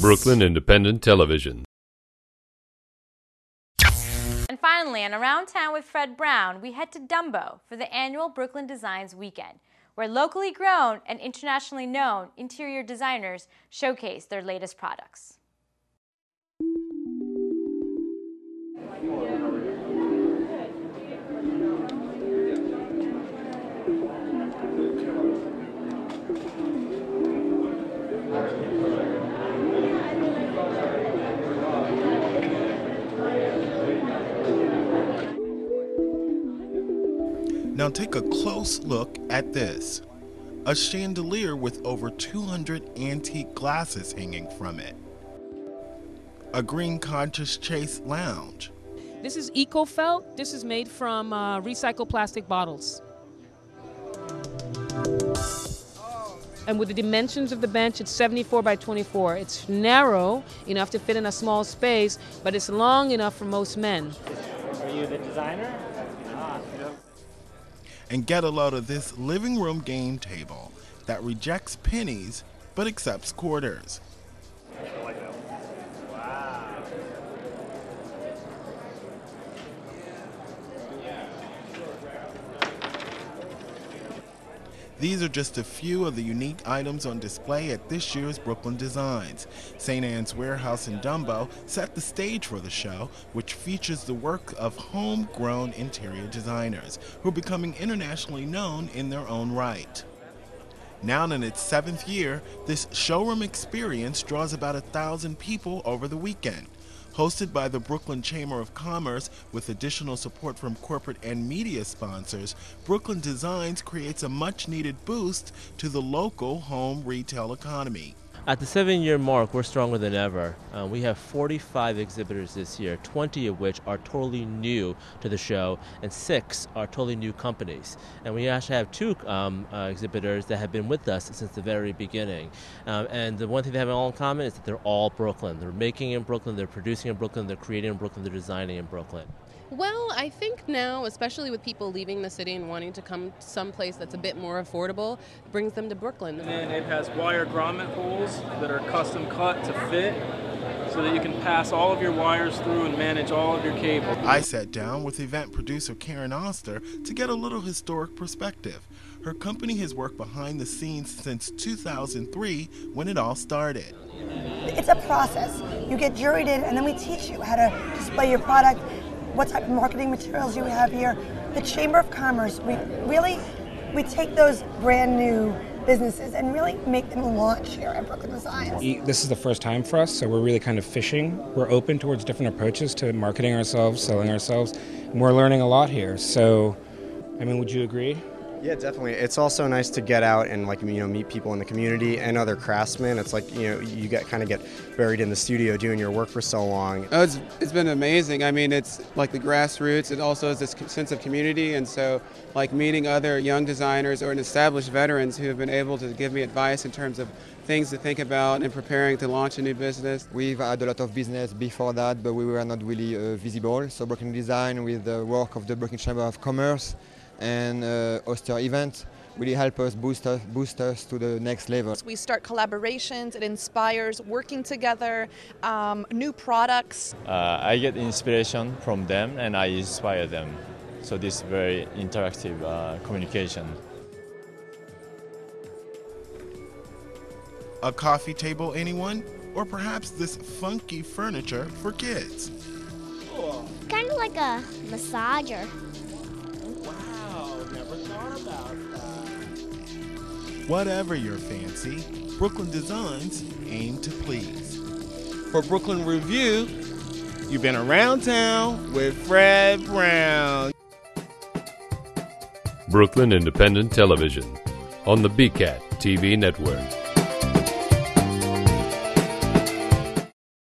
Brooklyn Independent Television. And finally, on Around Town with Fred Brown, we head to Dumbo for the annual Brooklyn Designs Weekend, where locally grown and internationally known interior designers showcase their latest products. Now take a close look at this. A chandelier with over 200 antique glasses hanging from it. A green conscious chase lounge. This is Eco Felt. This is made from recycled plastic bottles. And with the dimensions of the bench, it's 74 by 24. It's narrow enough to fit in a small space, but it's long enough for most men. Are you the designer? And get a load of this living room game table that rejects pennies but accepts quarters. I like that one. Wow. These are just a few of the unique items on display at this year's Brooklyn Designs. St. Anne's Warehouse in Dumbo set the stage for the show, which features the work of homegrown interior designers who are becoming internationally known in their own right. Now in its 7th year, this showroom experience draws about 1,000 people over the weekend. Hosted by the Brooklyn Chamber of Commerce with additional support from corporate and media sponsors, Brooklyn Designs creates a much-needed boost to the local home retail economy. At the 7-year mark, we're stronger than ever. We have 45 exhibitors this year, 20 of which are totally new to the show, and 6 are totally new companies. And we actually have 2 exhibitors that have been with us since the very beginning. And the one thing they have all in common is that they're all Brooklyn. They're making in Brooklyn, they're producing in Brooklyn, they're creating in Brooklyn, they're designing in Brooklyn. Well, I think now, especially with people leaving the city and wanting to come someplace that's a bit more affordable, brings them to Brooklyn. And it has wire grommet holes that are custom cut to fit so that you can pass all of your wires through and manage all of your cables. I sat down with event producer Karen Auster to get a little historic perspective. Her company has worked behind the scenes since 2003 when it all started. It's a process. You get juried in and then we teach you how to display your product, what type of marketing materials you have here. The Chamber of Commerce, we take those brand new businesses and really make them launch here at Brooklyn Designs. This is the first time for us, so we're really kind of fishing. We're open towards different approaches to marketing ourselves, selling ourselves, and we're learning a lot here. So, I mean, would you agree? Yeah, definitely. It's also nice to get out and meet people in the community and other craftsmen. It's like, you kind of get buried in the studio doing your work for so long. Oh, it's been amazing. I mean, it's like the grassroots. It also has this sense of community, and so like meeting other young designers or established veterans who have been able to give me advice in terms of things to think about and preparing to launch a new business. We've had a lot of business before that, but we were not really visible. So Brooklyn Design, with the work of the Brooklyn Chamber of Commerce and Auster event, really help us boost us to the next level. We start collaborations, it inspires working together, new products. I get inspiration from them and I inspire them. So this is very interactive communication. A coffee table, anyone? Or perhaps this funky furniture for kids? Kind of like a massager. Wow, never thought about that. Whatever your fancy, Brooklyn Designs aim to please. For Brooklyn Review, you've been around town with Fred Brown. Brooklyn Independent Television on the BCAT TV network.